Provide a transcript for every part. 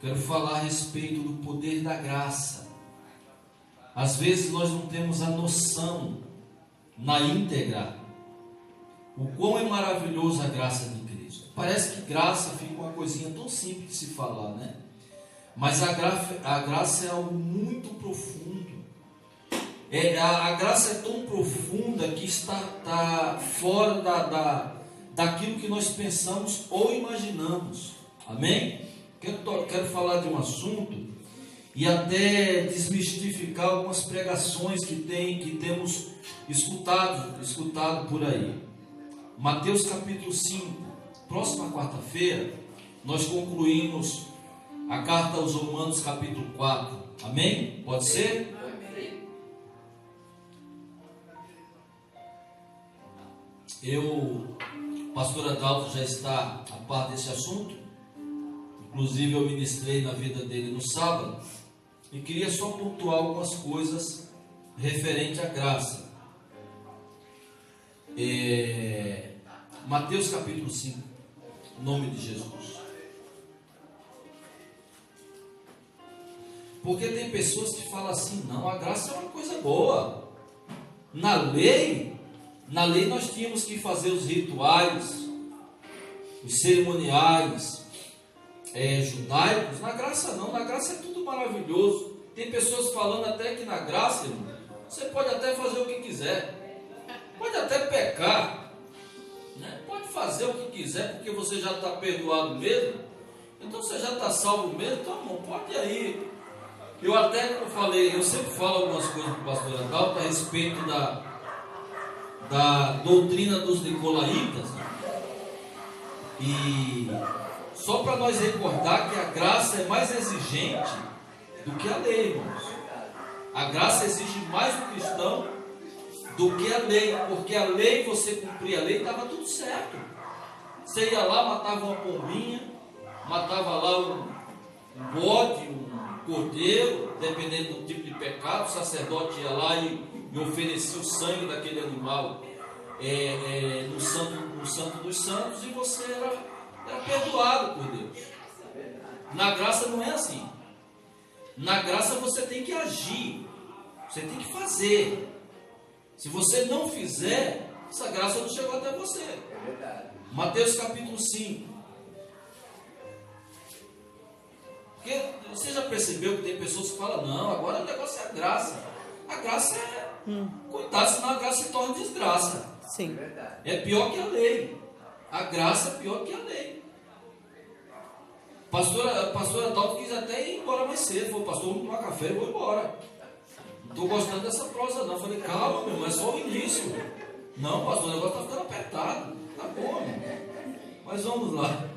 Quero falar a respeito do poder da graça. Às vezes nós não temos a noção na íntegra o quão é maravilhoso a graça de Cristo. Parece que graça fica uma coisinha tão simples de se falar, né? Mas a graça é algo muito profundo. A graça é tão profunda que está fora daquilo que nós pensamos ou imaginamos. Amém? Quero falar de um assunto e até desmistificar algumas pregações que temos escutado por aí. Mateus capítulo 5, próxima quarta-feira, nós concluímos a carta aos Romanos capítulo 4. Amém? Pode ser? O pastor Adalto já está a par desse assunto. Inclusive eu ministrei na vida dele no sábado. E queria só pontuar algumas coisas referente à graça. Mateus capítulo 5, em nome de Jesus. Porque tem pessoas que falam assim: não, a graça é uma coisa boa. Na lei nós tínhamos que fazer os rituais, os cerimoniais judaicos. Na graça não, na graça é tudo maravilhoso. Tem pessoas falando até que na graça, irmão, você pode até fazer o que quiser, pode até pecar, né? Pode fazer o que quiser, porque você já está perdoado mesmo, então você já está salvo mesmo, então irmão, pode ir. Eu sempre falo algumas coisas para o pastor Adalto a respeito da doutrina dos nicolaítas, e só para nós recordar que a graça é mais exigente do que a lei, irmãos. A graça exige mais do cristão do que a lei, porque a lei, você cumpria a lei, estava tudo certo. Você ia lá, matava uma pombinha, matava lá um bode, um cordeiro, dependendo do tipo de pecado. O sacerdote ia lá e oferecia o sangue daquele animal no santo dos santos, e você era perdoado por Deus. Na graça não é assim. Na graça você tem que agir, você tem que fazer. Se você não fizer, essa graça não chegou até você. Mateus capítulo 5. Porque você já percebeu que tem pessoas que falam: não, agora o negócio é a graça. A graça é cuidado, senão a graça se torna desgraça. Sim. É pior que a lei. A graça é pior que a lei. Pastora Adalto quis até ir embora mais cedo. Falou: pastor, vamos tomar café e vou embora. Não estou gostando dessa prosa não. Falei: calma, meu, mas é só o início. Não, pastor, o negócio está ficando apertado. Tá bom, meu. Mas vamos lá.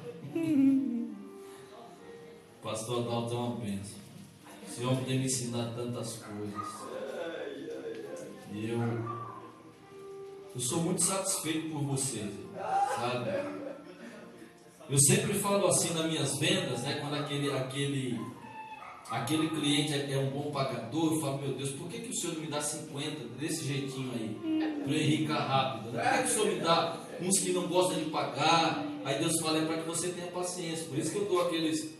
Pastor Adalto é uma bênção. Esse homem tem me ensinado tantas coisas. E eu sou muito satisfeito por vocês, sabe? Eu sempre falo assim nas minhas vendas, né? Quando aquele cliente é um bom pagador, eu falo: meu Deus, por que o senhor não me dá 50 desse jeitinho aí, para eu enricar rápido, né? Por que o senhor me dá uns que não gostam de pagar? Aí Deus fala: é para que você tenha paciência. Por isso que eu dou aqueles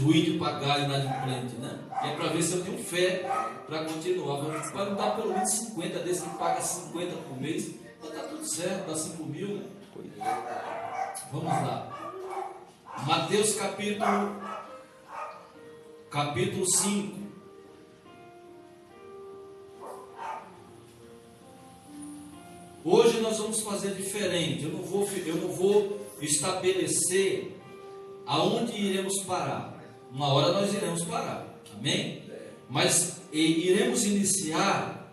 ruins de pagar inadimplente, né? É para ver se eu tenho fé para continuar. Para não dar pelo menos 50 desses que paga 50 por mês, então tá tudo certo, dá 5 mil, né? Vamos lá. Mateus capítulo 5. Hoje nós vamos fazer diferente. Eu não vou estabelecer aonde iremos parar. Uma hora nós iremos parar. Amém? Mas iremos iniciar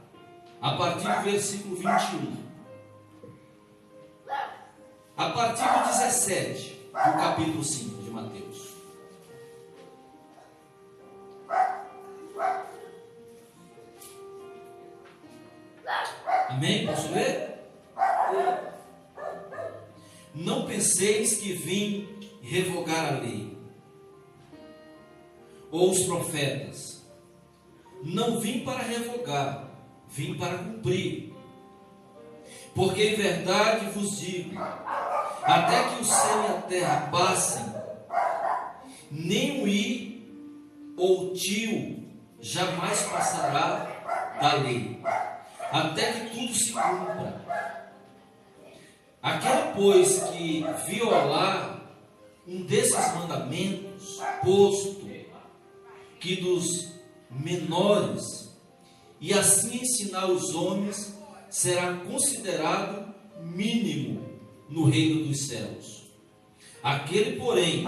a partir do versículo 21. A partir do 17 do capítulo 5 de Mateus. Amém? Posso ler? Não penseis que vim revogar a lei ou os profetas. Não vim para revogar, vim para cumprir. Porque em verdade vos digo, até que o céu e a terra passem, nem o i tio jamais passará da lei, até que tudo se cumpra. Aquele, pois, que violar um desses mandamentos, posto que dos menores, e assim ensinar os homens, será considerado mínimo no reino dos céus. Aquele, porém,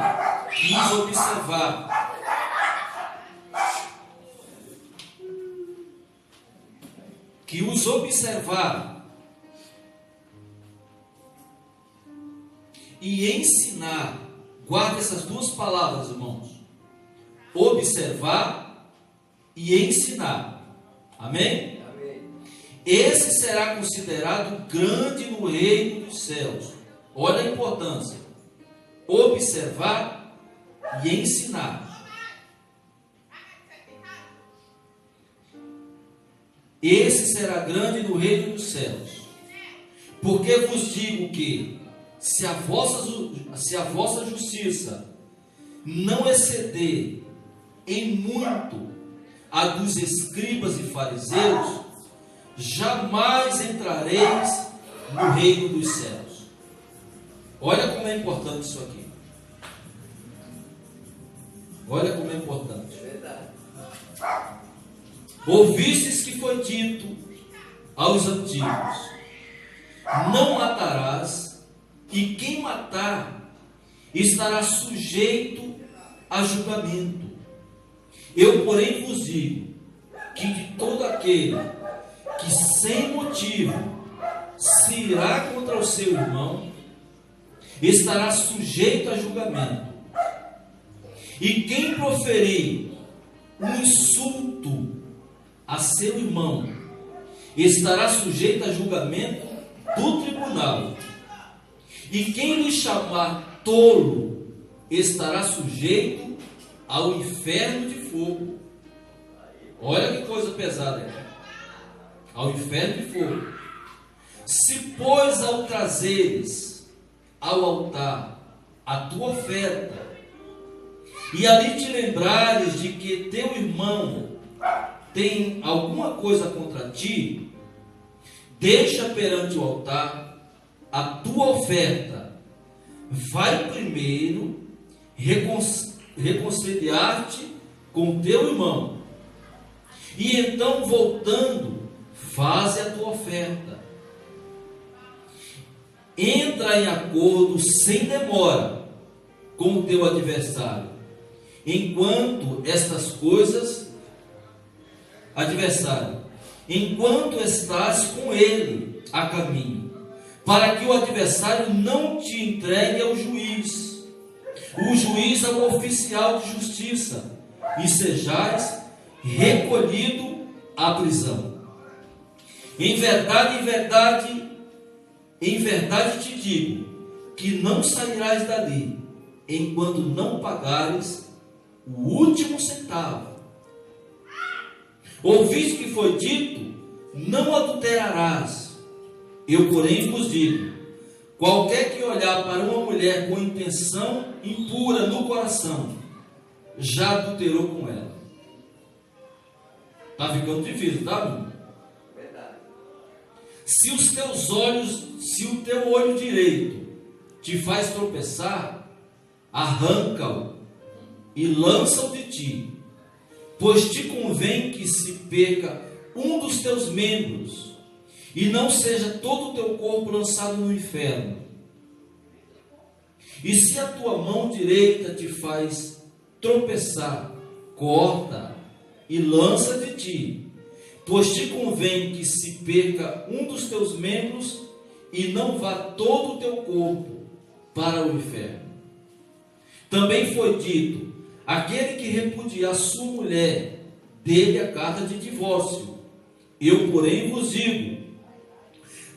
que os observar e ensinar, guarda essas duas palavras, irmãos: observar e ensinar. Amém? Amém. Esse será considerado grande no reino dos céus. Olha a importância: observar e ensinar. Esse será grande no reino dos céus. Porque vos digo que, se a vossa justiça não exceder em muito a dos escribas e fariseus, jamais entrareis no reino dos céus. Olha como é importante isso aqui. Olha como é importante. Ouvistes que foi dito aos antigos: não matarás, e quem matar estará sujeito a julgamento. Eu, porém, vos digo que de todo aquele que sem motivo se irá contra o seu irmão, estará sujeito a julgamento. E quem proferir um insulto a seu irmão, estará sujeito a julgamento do tribunal. E quem lhe chamar tolo, estará sujeito ao inferno de fogo. Olha que coisa pesada, né? Ao inferno de fogo. Se, pois, ao trazeres ao altar a tua oferta, e ali te lembrares de que teu irmão tem alguma coisa contra ti, deixa perante o altar a tua oferta, vai primeiro reconciliar-te com teu irmão, e então, voltando, faze a tua oferta. Entra em acordo sem demora com o teu adversário, enquanto estás com ele a caminho, para que o adversário não te entregue ao juiz, o juiz é o oficial de justiça, e sejais recolhido à prisão. Em verdade te digo, que não sairás dali, enquanto não pagares o último centavo. Ouviste que foi dito: não adulterarás. Eu, porém, vos digo: qualquer que olhar para uma mulher com intenção impura no coração, já adulterou com ela. Está ficando difícil, tá, meu? Verdade. Se o teu olho direito te faz tropeçar, arranca-o e lança-o de ti, pois te convém que se perca um dos teus membros, e não seja todo o teu corpo lançado no inferno. E se a tua mão direita te faz tropeçar, corta e lança de ti, pois te convém que se perca um dos teus membros, e não vá todo o teu corpo para o inferno. Também foi dito: aquele que repudiar sua mulher, dê-lhe a carta de divórcio. Eu, porém, vos digo: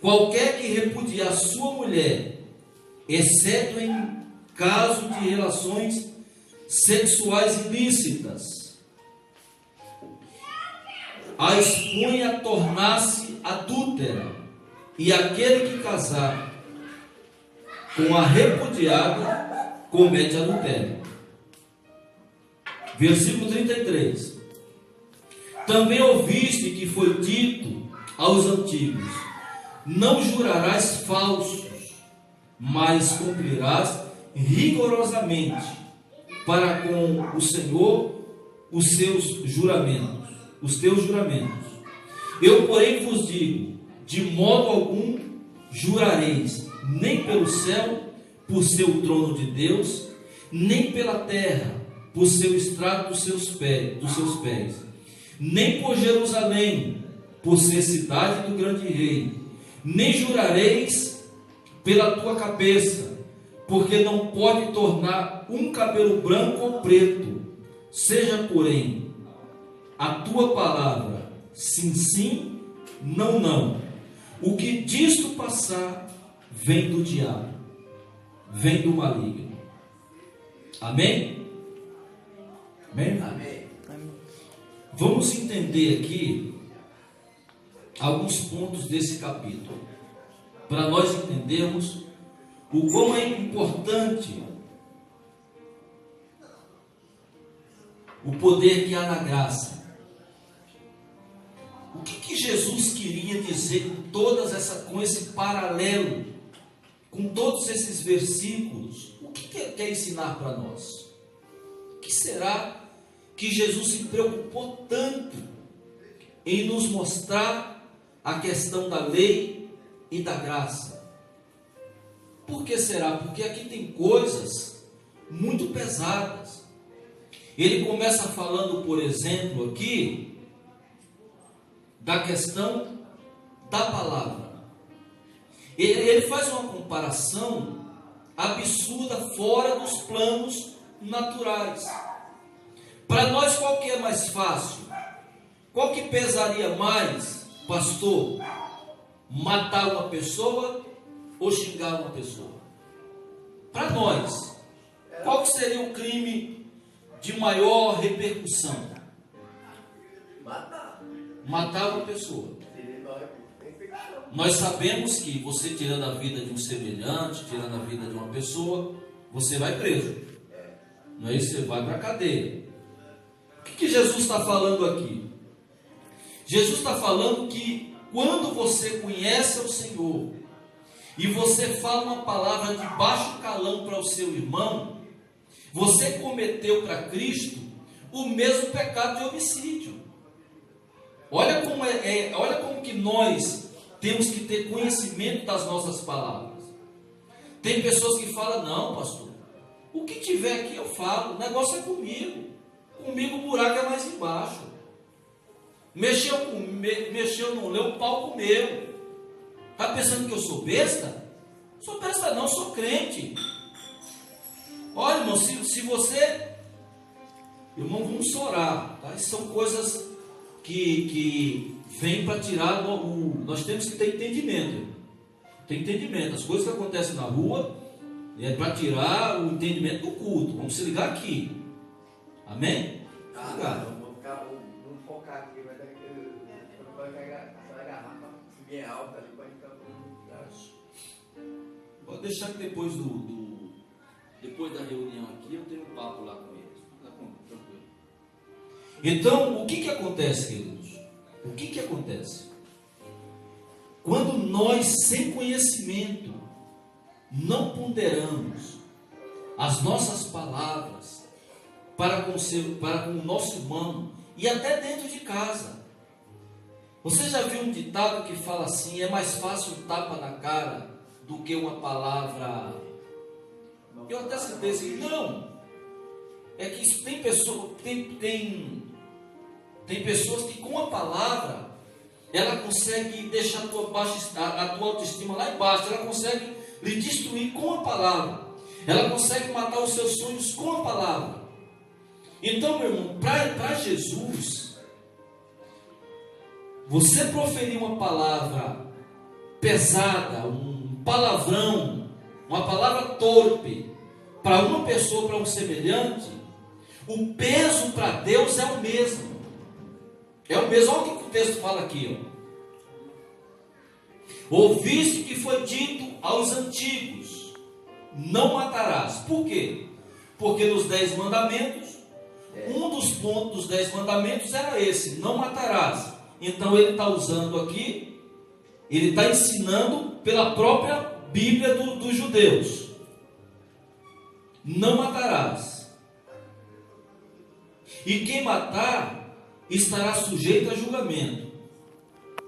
qualquer que repudiar sua mulher, exceto em caso de relações sexuais ilícitas, a expõe a tornar-se adúltera, e aquele que casar com a repudiada comete adultério. Versículo 33. Também ouviste que foi dito aos antigos: não jurarás falsos, mas cumprirás rigorosamente para com o Senhor os teus juramentos. Eu, porém, vos digo: de modo algum jurareis, nem pelo céu, por ser o trono de Deus, nem pela terra, por ser o estrado dos seus pés, nem por Jerusalém, por ser cidade do grande rei, nem jurareis pela tua cabeça, porque não pode tornar um cabelo branco ou preto. Seja, porém, a tua palavra sim, sim, não, não. O que disto passar vem do diabo, vem do maligno. Amém? Amém? Amém. Vamos entender aqui alguns pontos desse capítulo, para nós entendermos o quão é importante o poder que há na graça. O que Jesus queria dizer com esse paralelo, com todos esses versículos? O que ele quer ensinar para nós? O que será que Jesus se preocupou tanto em nos mostrar a questão da lei e da graça? Por que será? Porque aqui tem coisas muito pesadas. Ele começa falando, por exemplo, aqui, da questão da palavra. Ele faz uma comparação absurda, fora dos planos naturais. Para nós, qual que é mais fácil? Qual que pesaria mais, pastor? Matar uma pessoa ou xingar uma pessoa? Para nós, qual que seria o crime de maior repercussão? Matar uma pessoa. Nós sabemos que você tirando a vida de um semelhante, tirando a vida de uma pessoa, você vai preso. Não é isso? Você vai para a cadeia. O que Jesus está falando aqui? Jesus está falando que quando você conhece o Senhor e você fala uma palavra de baixo calão para o seu irmão, você cometeu para Cristo o mesmo pecado de homicídio. Olha como que nós temos que ter conhecimento das nossas palavras. Tem pessoas que falam: não, pastor, o que tiver aqui eu falo, o negócio é comigo. Comigo o buraco é mais embaixo. Mexeu não leu, o pau comeu. Está pensando que eu sou besta? Sou besta não, sou crente. Olha, irmão, se você... Irmão, vamos orar, tá? Isso são coisas que vêm para tirar nós temos que ter entendimento. Tem entendimento. As coisas que acontecem na rua é para tirar o entendimento do culto. Vamos se ligar aqui. Amém? Vamos focar aqui, vai agarrar se vier alta ali, pode ficar pode deixar que depois depois da reunião aqui eu tenho um papo lá com eles. Tá bom, tranquilo. Então, o que acontece, queridos? O que acontece? Quando nós, sem conhecimento, não ponderamos as nossas palavras para com o nosso irmão e até dentro de casa. Você já viu um ditado que fala assim: é mais fácil um tapa na cara do que uma palavra... Eu até citei assim, não. É que isso tem pessoas que com a palavra ela consegue deixar a tua autoestima lá embaixo. Ela consegue lhe destruir com a palavra. Ela consegue matar os seus sonhos com a palavra. Então, meu irmão, para Jesus, você proferir uma palavra pesada, um palavrão, uma palavra torpe para uma pessoa, para um semelhante, o peso para Deus é o mesmo. É o mesmo. Olha o que o texto fala aqui, ó. Ouviste que foi dito aos antigos: não matarás. Por quê? Porque nos 10 mandamentos, Um dos pontos dos 10 mandamentos era esse: não matarás. Então ele está usando aqui, ele está ensinando pela própria Bíblia dos judeus: não matarás. E quem matar estará sujeito a julgamento.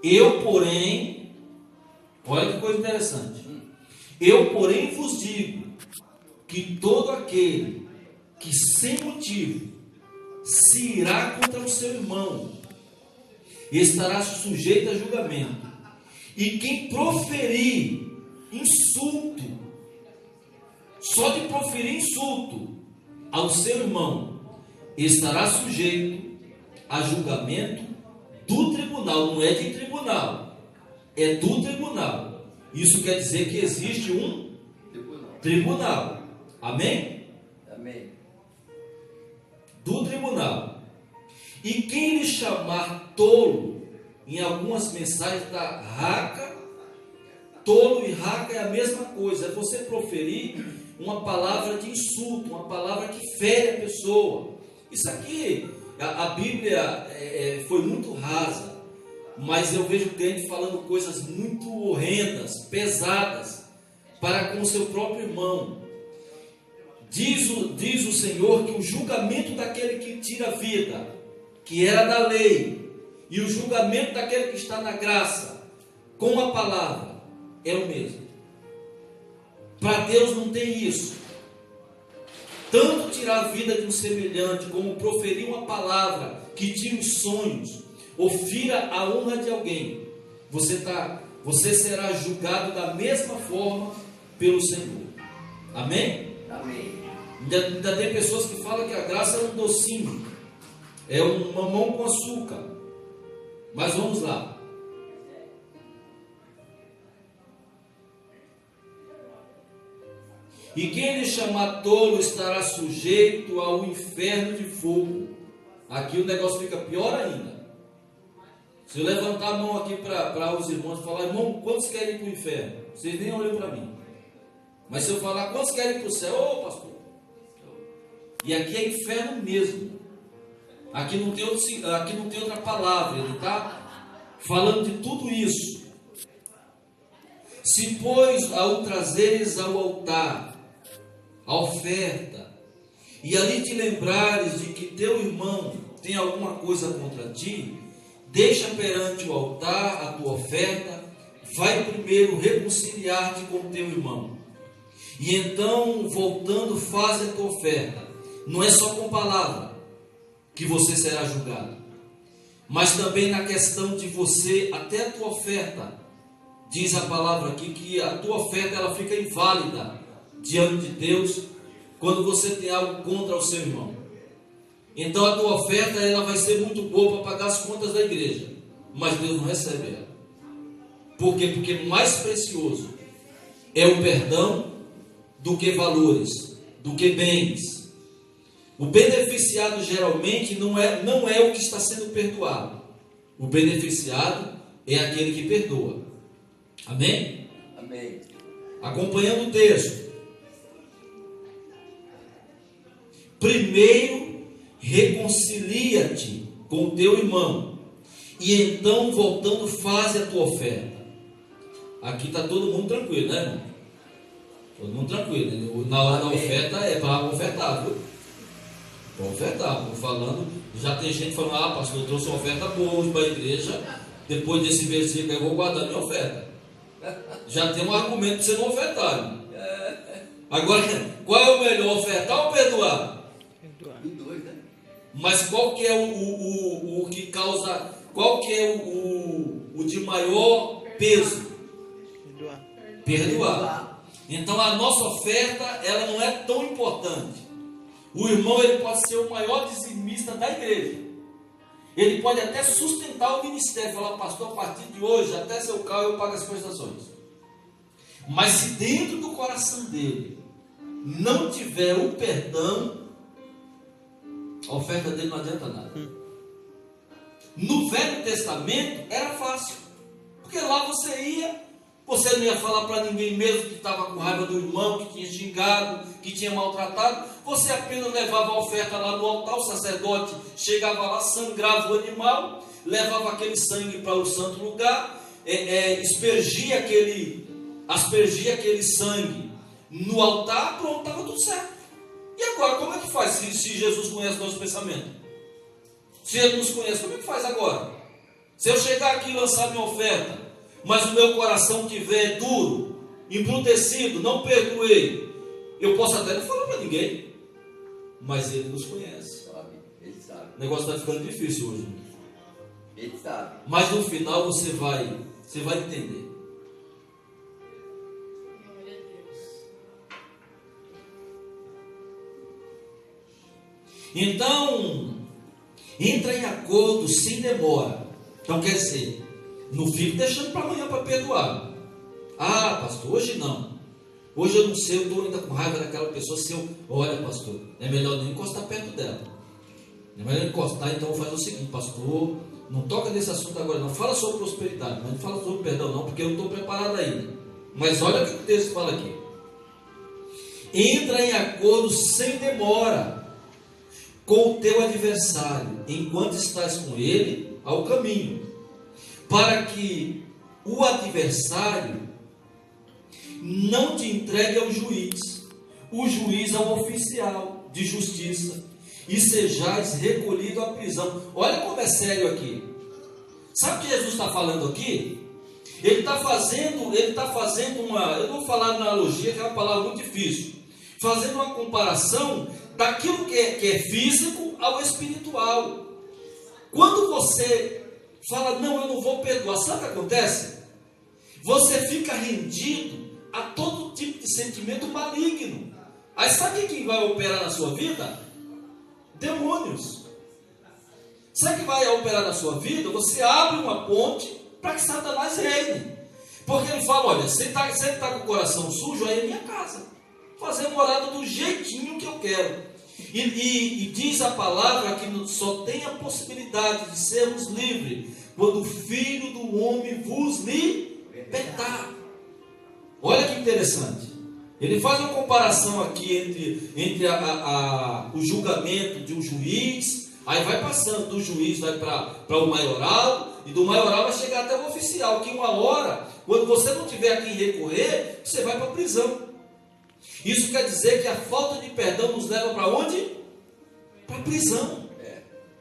Eu, porém, olha que coisa interessante. Eu, porém, vos digo que todo aquele que sem motivo se irá contra o seu irmão estará sujeito a julgamento. E quem proferir insulto, só de proferir insulto ao seu irmão, estará sujeito a julgamento do tribunal. Não é de tribunal, é do tribunal. Isso quer dizer que existe um tribunal. Amém? Amém. Do tribunal. E quem lhe chamar tolo, em algumas mensagens da raca, tolo e raca é a mesma coisa, é você proferir uma palavra de insulto, uma palavra que fere a pessoa. Isso aqui, a Bíblia foi muito rasa, mas eu vejo crente falando coisas muito horrendas, pesadas, para com o seu próprio irmão. Diz o Senhor que o julgamento daquele que tira a vida, que era da lei, e o julgamento daquele que está na graça, com a palavra, é o mesmo. Para Deus não tem isso. Tanto tirar a vida de um semelhante, como proferir uma palavra que tira os sonhos, ou fira a honra de alguém, você será julgado da mesma forma pelo Senhor. Amém? Amém. Ainda tem pessoas que falam que a graça é um docinho, é um mamão com açúcar. Mas vamos lá. E quem lhe chamar tolo estará sujeito ao inferno de fogo. Aqui o negócio fica pior ainda. Se eu levantar a mão aqui para os irmãos e falar: irmão, quantos querem ir para o inferno? Vocês nem olham para mim. Mas se eu falar: quantos querem ir para o céu? Ô pastor. E aqui é inferno mesmo. Aqui não tem outra palavra. Ele está falando de tudo isso. Se, pois, ao trazeres ao altar a oferta, e ali te lembrares de que teu irmão tem alguma coisa contra ti, deixa perante o altar a tua oferta, vai primeiro reconciliar-te com teu irmão, e então, voltando, faz a tua oferta. Não é só com palavra que você será julgado, mas também na questão de você, até a tua oferta, diz a palavra aqui, que a tua oferta ela fica inválida diante de Deus, quando você tem algo contra o seu irmão. Então a tua oferta ela vai ser muito boa para pagar as contas da igreja, mas Deus não recebe ela. Por quê? Porque mais precioso é o perdão do que valores, do que bens. O beneficiado geralmente não é o que está sendo perdoado. O beneficiado é aquele que perdoa. Amém? Amém. Acompanhando o texto. Primeiro, reconcilia-te com o teu irmão, e então, voltando, faze a tua oferta. Aqui está todo mundo tranquilo, né, irmão? Todo mundo tranquilo. Na hora da oferta é para ofertar, viu? Para ofertar. Estou falando, já tem gente falando: ah, pastor, eu trouxe uma oferta boa hoje para a igreja, depois desse versículo eu vou guardar minha oferta. Já tem um argumento para você não ofertar, irmão. Agora, qual é o melhor, ofertar ou perdoar? Né? Mas qual que é o que causa, qual que é o de maior peso? Perdoar. Então a nossa oferta, ela não é tão importante. O irmão, ele pode ser o maior dizimista da igreja. Ele pode até sustentar o ministério, falar: pastor, a partir de hoje, até seu carro eu pago as prestações. Mas se dentro do coração dele não tiver o perdão, a oferta dele não adianta nada. No Velho Testamento era fácil, porque lá você não ia falar para ninguém, mesmo que estava com raiva do irmão, que tinha xingado, que tinha maltratado. você apenas levava a oferta lá no altar, o sacerdote chegava lá, sangrava o animal, levava aquele sangue para o santo lugar, aspergia aquele sangue no altar, pronto, estava tudo certo. E agora, como é que faz se Jesus conhece nosso pensamento? Se Ele nos conhece, como é que faz agora? Se eu chegar aqui e lançar minha oferta, mas o meu coração tiver duro, embrutecido, não perdoei, eu posso até não falar para ninguém, mas Ele nos conhece. Ele sabe. O negócio está ficando difícil hoje. Ele sabe. Mas no final você vai entender. Então, entra em acordo sem demora. Então quer dizer, não fique deixando para amanhã para perdoar. Ah, pastor, hoje não. Hoje eu não sei, eu estou ainda com raiva daquela pessoa. Olha, pastor, é melhor nem encostar perto dela. É melhor encostar, então eu vou fazer o seguinte, pastor, não toca nesse assunto agora não. Fala sobre prosperidade, mas não fala sobre perdão não, porque eu não estou preparado ainda. Mas olha o que o texto fala aqui. Entra em acordo sem demora com o teu adversário, enquanto estás com ele ao caminho, para que o adversário não te entregue ao juiz, o juiz ao oficial de justiça, e sejais recolhido à prisão. Olha como é sério aqui. Sabe o que Jesus está falando aqui? Ele está fazendo uma, eu vou falar analogia, que é uma palavra muito difícil, fazendo uma comparação daquilo que é físico ao espiritual. Quando você fala, não, eu não vou perdoar, sabe o que acontece? Você fica rendido a todo tipo de sentimento maligno. Aí sabe quem vai operar na sua vida? Demônios. Sabe que vai operar na sua vida? Você abre uma ponte para que Satanás reine. Porque ele fala, olha, você está com o coração sujo, aí é minha casa. Fazer morada do jeitinho que eu quero. E diz a palavra que só tem a possibilidade de sermos livres quando o Filho do Homem vos libertar. Olha que interessante. Ele faz uma comparação aqui entre o julgamento de um juiz, aí vai passando do juiz, vai para o maioral, e do maioral vai chegar até o oficial, que uma hora, quando você não tiver a quem recorrer, você vai para a prisão. Isso quer dizer que a falta de perdão nos leva para onde? Para a prisão.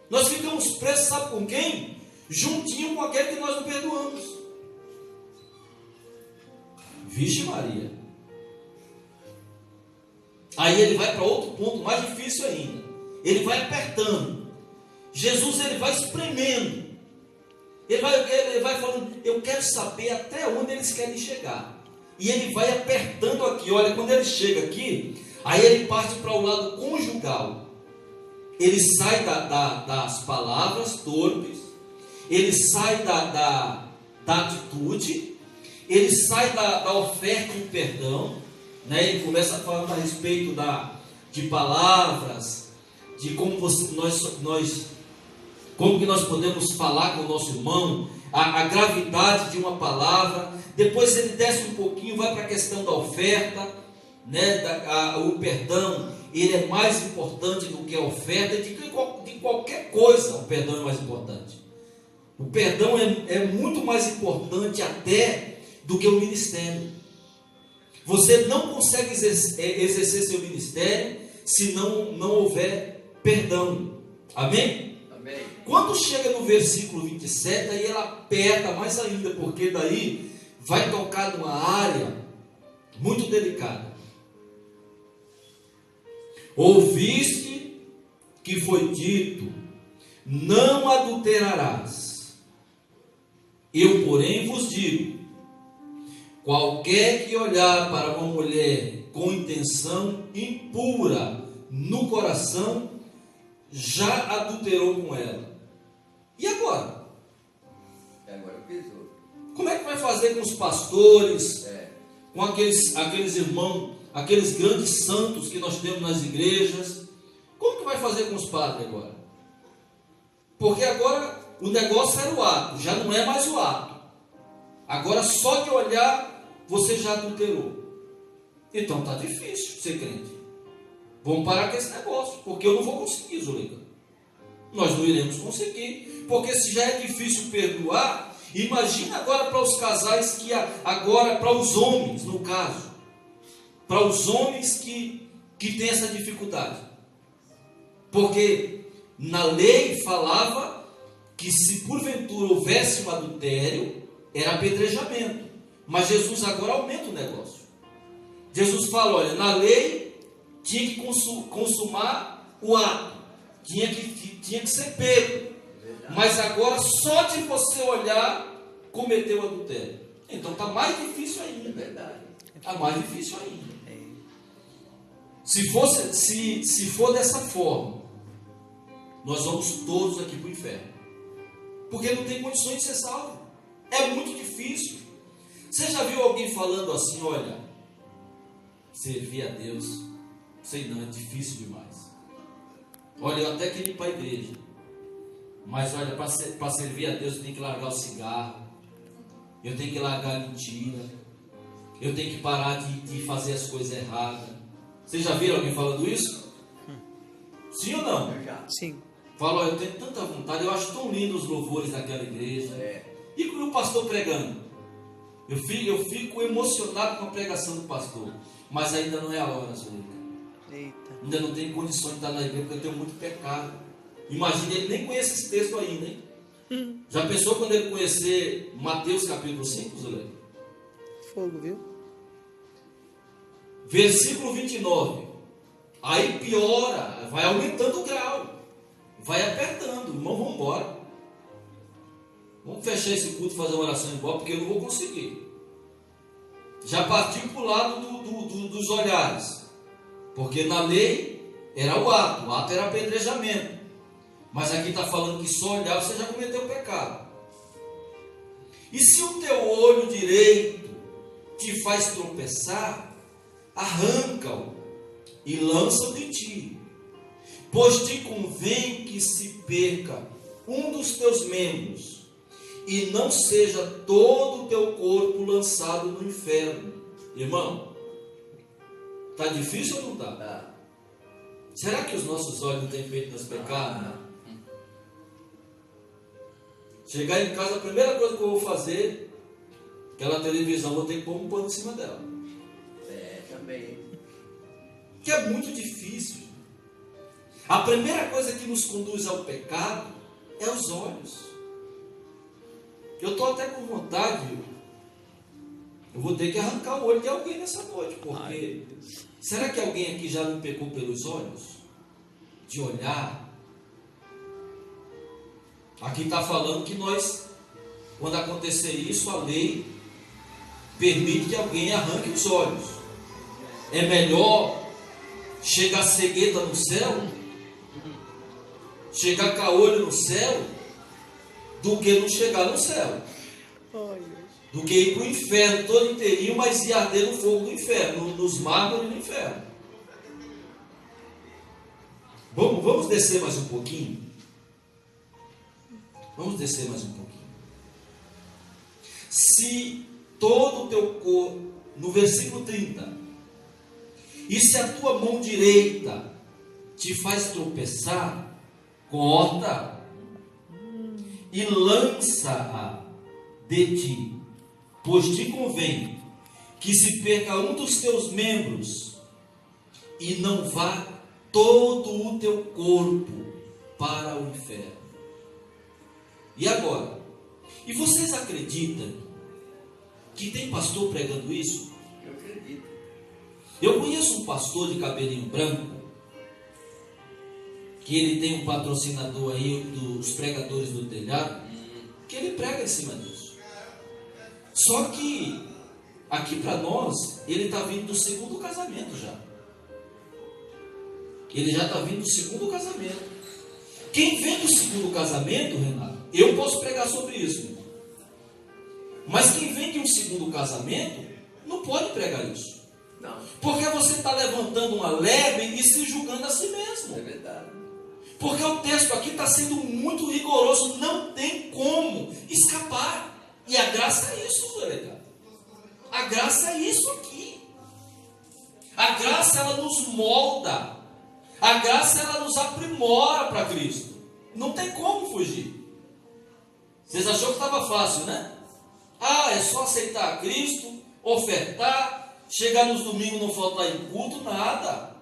Nós ficamos presos, sabe com quem? Juntinho com aquele que nós não perdoamos. Vixe Maria. Aí ele vai para outro ponto mais difícil ainda. Ele vai apertando. Jesus ele vai espremendo. Ele vai falando, eu quero saber até onde eles querem chegar. E ele vai apertando aqui. Olha, quando ele chega aqui, aí ele parte para o lado conjugal. Ele sai das palavras torpes, ele sai da atitude, ele sai da oferta de perdão, né? Ele começa a falar a respeito de palavras, de como como que nós podemos falar com o nosso irmão, a gravidade de uma palavra. Depois ele desce um pouquinho, vai para a questão da oferta, né? O perdão, ele é mais importante do que a oferta, de qualquer coisa o perdão é mais importante. O perdão é muito mais importante até do que o ministério. Você não consegue exercer seu ministério se não houver perdão. Amém? Amém. Quando chega no versículo 27, aí ela aperta mais ainda, porque daí vai tocar numa área muito delicada. Ouviste que foi dito, não adulterarás. Eu, porém, vos digo, qualquer que olhar para uma mulher com intenção impura no coração, já adulterou com ela. E agora? Agora pesou. Como é que vai fazer com os pastores, com aqueles irmãos, aqueles grandes santos que nós temos nas igrejas? Como que vai fazer com os padres agora? Porque agora o negócio era o ato, já não é mais o ato. Agora só de olhar você já adulterou. Então está difícil ser crente. Vamos parar com esse negócio, porque eu não vou conseguir, Zuleika. Nós não iremos conseguir, porque se já é difícil perdoar, imagina agora para os casais agora para os homens, no caso, para os homens que têm essa dificuldade. Porque na lei falava que se porventura houvesse um adultério, era apedrejamento. Mas Jesus agora aumenta o negócio. Jesus fala, olha, na lei tinha que consumar o ato, tinha que ser pego. Mas agora só de você olhar, cometeu adultério. Então está mais difícil ainda. É verdade. Está mais difícil ainda. Se for dessa forma, nós vamos todos aqui para o inferno. Porque não tem condições de ser salvo. É muito difícil. Você já viu alguém falando assim, olha, servir a Deus, sei não, é difícil demais. Olha, eu até queria ir para a igreja. Mas olha, para servir a Deus eu tenho que largar o cigarro. Eu tenho que largar a mentira. Eu tenho que parar de fazer as coisas erradas. Vocês já viram alguém falando isso? Sim ou não? Eu já. Sim. Fala, eu tenho tanta vontade, eu acho tão lindo os louvores daquela igreja. E com o pastor pregando? Eu fico emocionado com a pregação do pastor. Mas ainda não é a hora, Zuleika. Eita. Ainda não tenho condições de estar na igreja, porque eu tenho muito pecado. Imagina, ele nem conhece esse texto ainda, hein? Já pensou quando ele conhecer Mateus capítulo 5, Zuleika? Fogo, viu? Versículo 29. Aí piora, vai aumentando o grau. Vai apertando. Irmão, vamos embora. Vamos fechar esse culto e fazer uma oração e ir embora, porque eu não vou conseguir. Já partiu para o lado dos olhares. Porque na lei era o ato era apedrejamento. Mas aqui está falando que só olhar você já cometeu pecado. E se o teu olho direito te faz tropeçar, arranca-o e lança-o de ti. Pois te convém que se perca um dos teus membros, e não seja todo o teu corpo lançado no inferno. Irmão, está difícil ou não está? Tá. Será que os nossos olhos não têm feito nos pecados? Chegar em casa, a primeira coisa que eu vou fazer, aquela televisão, vou ter que pôr um pano em cima dela. Também. Que é muito difícil. A primeira coisa que nos conduz ao pecado é os olhos. Eu estou até com vontade, eu vou ter que arrancar o olho de alguém nessa noite, porque será que alguém aqui já não pecou pelos olhos? De olhar? Aqui está falando que nós, quando acontecer isso, a lei permite que alguém arranque os olhos. É melhor chegar cegueta no céu, chegar caolho no céu, do que não chegar no céu. Do que ir para o inferno todo inteirinho, mas ir arder no fogo do inferno, nos mármores do inferno. Vamos descer mais um pouquinho? Vamos descer mais um pouquinho. Se todo o teu corpo, no versículo 30, e se a tua mão direita te faz tropeçar, corta e lança-a de ti, pois te convém que se perca um dos teus membros e não vá todo o teu corpo para o inferno. E agora? E vocês acreditam que tem pastor pregando isso? Eu acredito. Eu conheço um pastor de cabelinho branco, que ele tem um patrocinador aí dos pregadores do telhado, que ele prega em cima disso. Só que aqui para nós, ele está vindo do segundo casamento já. Ele já está vindo do segundo casamento. Quem vem do segundo casamento, Renato, eu posso pregar sobre isso, irmão. Mas quem vem de um segundo casamento, não pode pregar isso. Não. Porque você está levantando uma lebre e se julgando a si mesmo. É verdade. Porque o texto aqui está sendo muito rigoroso, não tem como escapar. E a graça é isso, Zuleika. A graça é isso aqui. A graça, ela nos molda A graça, ela nos aprimora para Cristo. Não tem como fugir. Vocês acharam que estava fácil, né? Ah, é só aceitar Cristo, ofertar, chegar nos domingos, não faltar em culto, nada.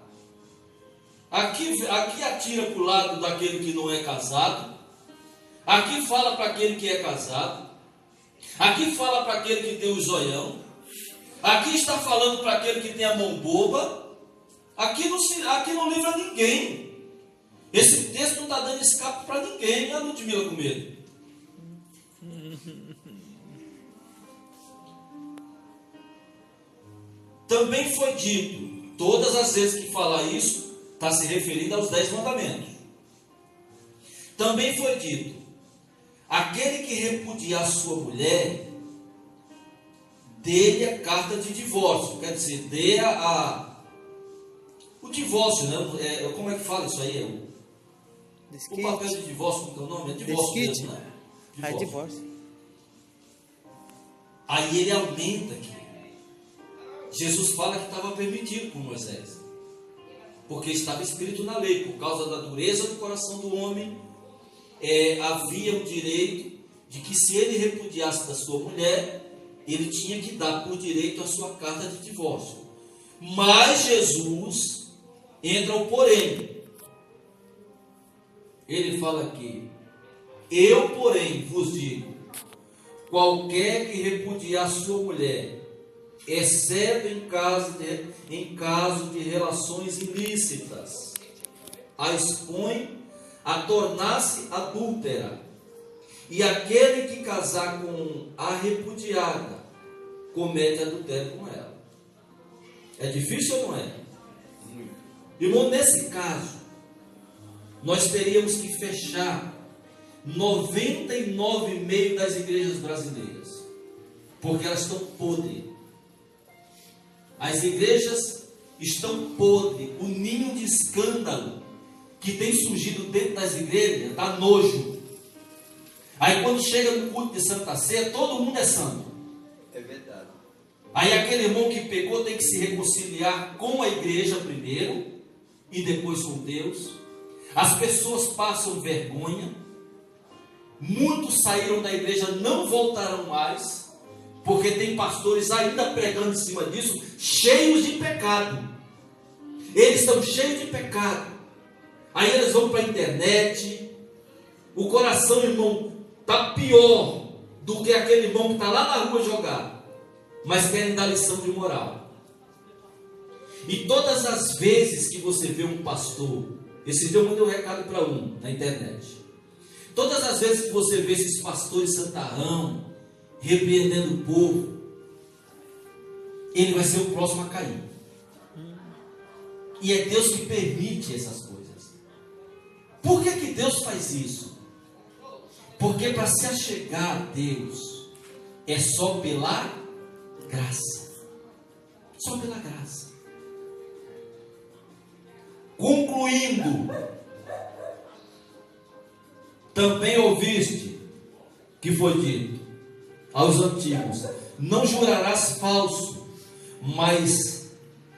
Aqui atira para o lado daquele que não é casado. Aqui fala para aquele que é casado. Aqui fala para aquele que tem o zoião. Aqui está falando para aquele que tem a mão boba. Aqui não livra ninguém. Esse texto não está dando escape para ninguém. A Ludmila com medo. Também foi dito, todas as vezes que fala isso, está se referindo aos 10 mandamentos. Também foi dito, aquele que repudiar sua mulher, dê-lhe a carta de divórcio. Quer dizer, dê o divórcio, né? Como é que fala isso aí? O papel de divórcio, como é o nome? É divórcio mesmo, né? Divórcio. Aí ele aumenta aqui. Jesus fala que estava permitido por Moisés, porque estava escrito na lei, por causa da dureza do coração do homem, havia o direito de que, se ele repudiasse da sua mulher, ele tinha que dar por direito a sua carta de divórcio. Mas Jesus entra o porém. Ele fala aqui: eu, porém, vos digo, qualquer que repudiar sua mulher, exceto em caso de relações ilícitas, a expõe a tornar-se adúltera. E aquele que casar com a repudiada, comete adultério com ela. É difícil ou não é? Irmão, nesse caso, nós teríamos que fechar 99,5% das igrejas brasileiras, porque elas estão podres. As igrejas estão podres. O ninho de escândalo que tem surgido dentro das igrejas dá nojo. Aí quando chega no culto de Santa Ceia, todo mundo é santo. É verdade. Aí aquele irmão que pecou tem que se reconciliar com a igreja primeiro e depois com Deus. As pessoas passam vergonha. Muitos saíram da igreja, não voltaram mais, porque tem pastores ainda pregando em cima disso, cheios de pecado. Eles estão cheios de pecado. Aí eles vão para a internet. O coração, irmão, está pior do que aquele irmão que está lá na rua jogado, mas querem dar lição de moral. E todas as vezes que você vê um pastor, esse dia eu mandei um recado para um na internet. Todas as vezes que você vê esses pastores santarrão repreendendo o povo, ele vai ser o próximo a cair. E é Deus que permite essas coisas. Por que Deus faz isso? Porque para se achegar a Deus é só pela graça. Só pela graça. Concluindo, também ouviste que foi dito aos antigos: não jurarás falso, mas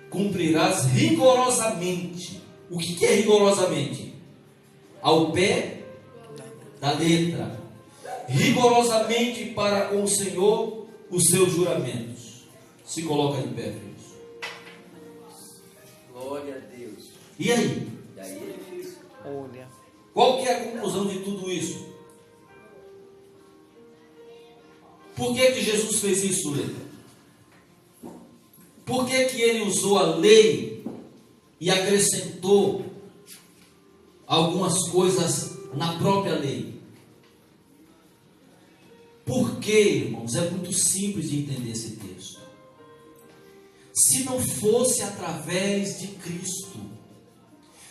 cumprirás rigorosamente. O que é rigorosamente? Ao pé da letra. Rigorosamente para com o Senhor os seus juramentos. Se coloca de pé, filhos. Glória a Deus. E aí? Daí ele fez. Olha. Qual que é a conclusão de tudo isso? Por que Jesus fez isso, Lê? Por que ele usou a lei e acrescentou algumas coisas na própria lei? Porque, irmãos, é muito simples de entender esse texto. Se não fosse através de Cristo,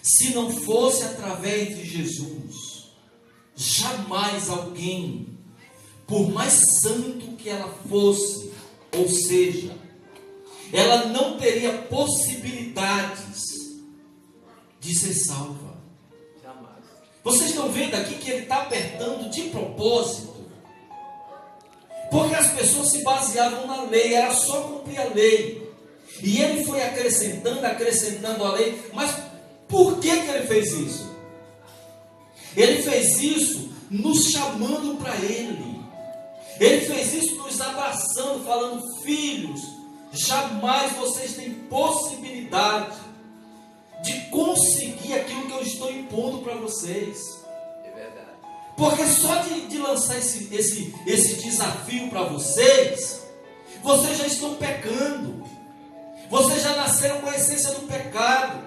se não fosse através de Jesus, jamais alguém, por mais santo que ela fosse, ou seja, ela não teria possibilidades de ser salva. Jamais. Vocês estão vendo aqui que ele está apertando de propósito, porque as pessoas se baseavam na lei, era só cumprir a lei, e ele foi acrescentando a lei. Mas Por que ele fez isso? Ele fez isso nos chamando para Ele. Ele fez isso nos abraçando, falando: filhos, jamais vocês têm possibilidade de conseguir aquilo que eu estou impondo para vocês. É verdade. Porque só de lançar esse desafio para vocês, vocês já estão pecando. Vocês já nasceram com a essência do pecado.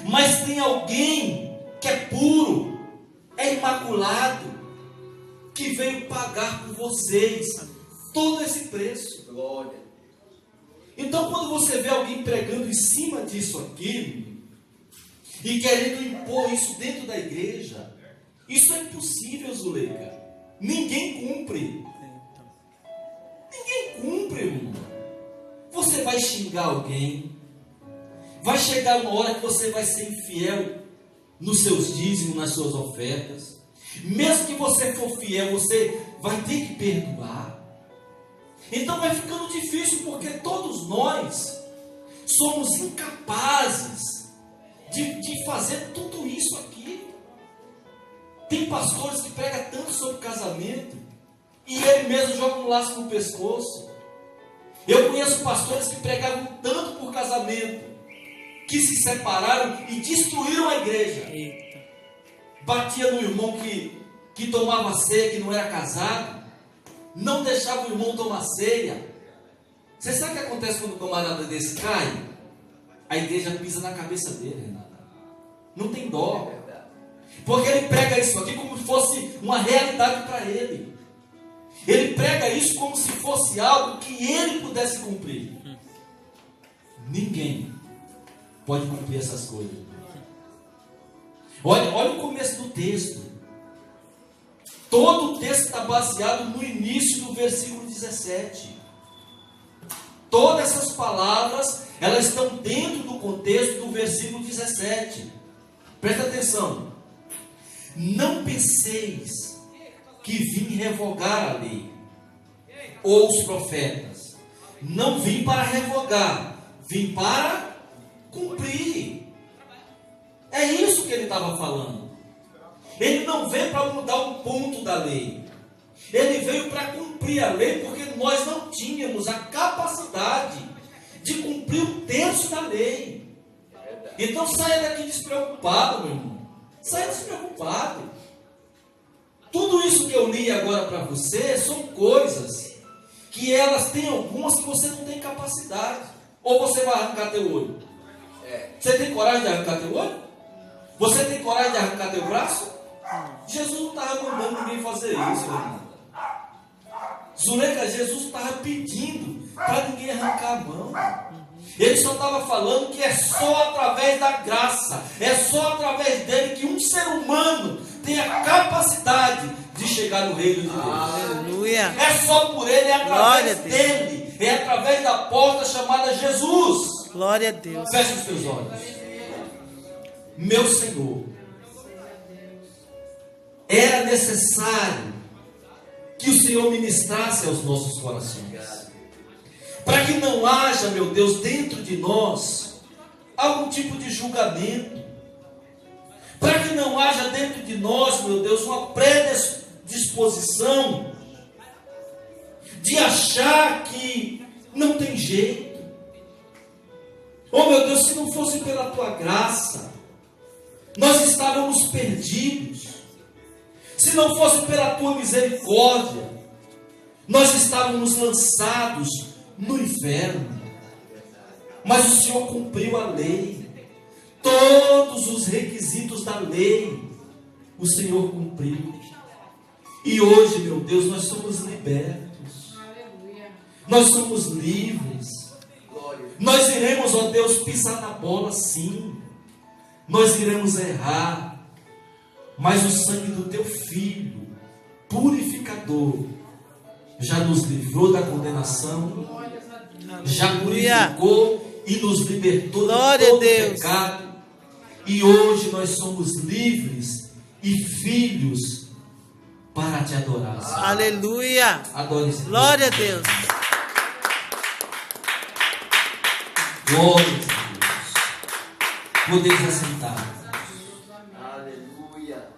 Mas tem alguém que é puro, é imaculado, que veio pagar por vocês todo esse preço. Glória. Então, quando você vê alguém pregando em cima disso aqui e querendo impor isso dentro da igreja, isso é impossível, Zuleika. Ninguém cumpre. Ninguém cumpre, irmão. Você vai xingar alguém, vai chegar uma hora que você vai ser infiel nos seus dízimos, nas suas ofertas. Mesmo que você for fiel, você vai ter que perdoar. Então vai ficando difícil, porque todos nós somos incapazes de fazer tudo isso aqui. Tem pastores que pregam tanto sobre casamento e ele mesmo joga um laço no pescoço. Eu conheço pastores que pregavam tanto por casamento, que se separaram e destruíram a igreja. Eita. Batia no irmão que tomava ceia, que não era casado, não deixava o irmão tomar ceia. Você sabe o que acontece quando o camarada desse cai? A igreja pisa na cabeça dele, Renata. Não tem dó. Porque ele prega isso aqui como se fosse uma realidade para ele. Ele prega isso como se fosse algo que ele pudesse cumprir. Ninguém pode cumprir essas coisas. Olha o começo do texto. Todo o texto está baseado no início do versículo 17. Todas essas palavras, elas estão dentro do contexto do versículo 17. Presta atenção. Não penseis que vim revogar a lei ou os profetas. Não vim para revogar, vim para cumprir. É isso que ele estava falando. Ele não veio para mudar um ponto da lei. Ele veio para cumprir a lei, porque nós não tínhamos a capacidade de cumprir o terço da lei. Então saia daqui despreocupado, meu irmão. Saia despreocupado. Tudo isso que eu li agora para você são coisas que elas têm algumas que você não tem capacidade. Ou você vai arrancar teu olho? Você tem coragem de arrancar teu olho? Você tem coragem de arrancar teu braço? Jesus não estava mandando ninguém fazer isso, irmão. Zuleika, Jesus estava pedindo para ninguém arrancar a mão. Ele só estava falando que é só através da graça, é só através dele que um ser humano tem a capacidade de chegar no reino de Deus. Aleluia. É só por ele, é através Glória a Deus. dele, é através da porta chamada Jesus. Glória a Deus. Feche os teus olhos. Meu Senhor, era necessário que o Senhor ministrasse aos nossos corações, para que não haja, meu Deus, dentro de nós algum tipo de julgamento, para que não haja dentro de nós, meu Deus, uma predisposição de achar que não tem jeito. Oh, meu Deus, se não fosse pela tua graça, nós estávamos perdidos. Se não fosse pela tua misericórdia, nós estávamos lançados no inferno. Mas o Senhor cumpriu a lei. Todos os requisitos da lei o Senhor cumpriu. E hoje, meu Deus, nós somos libertos. Nós somos livres. Nós iremos, ó Deus, pisar na bola, sim. Nós iremos errar. Mas o sangue do teu Filho, purificador, já nos livrou da condenação, já purificou e nos libertou de todo pecado. E hoje nós somos livres e filhos para te adorar, Senhor. Aleluia. Adore, Senhor. Glória a Deus. Glória a Deus. Podeis assentar. Aleluia.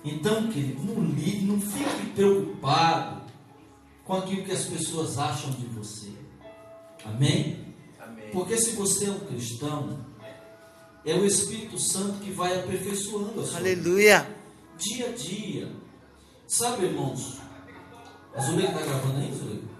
Então, querido, não fique preocupado com aquilo que as pessoas acham de você. Amém? Amém. Porque se você é um cristão, é o Espírito Santo que vai aperfeiçoando a sua vida. Aleluia. Dia a dia. Sabe, irmãos? A Zuleika está gravando aí, Zuleika?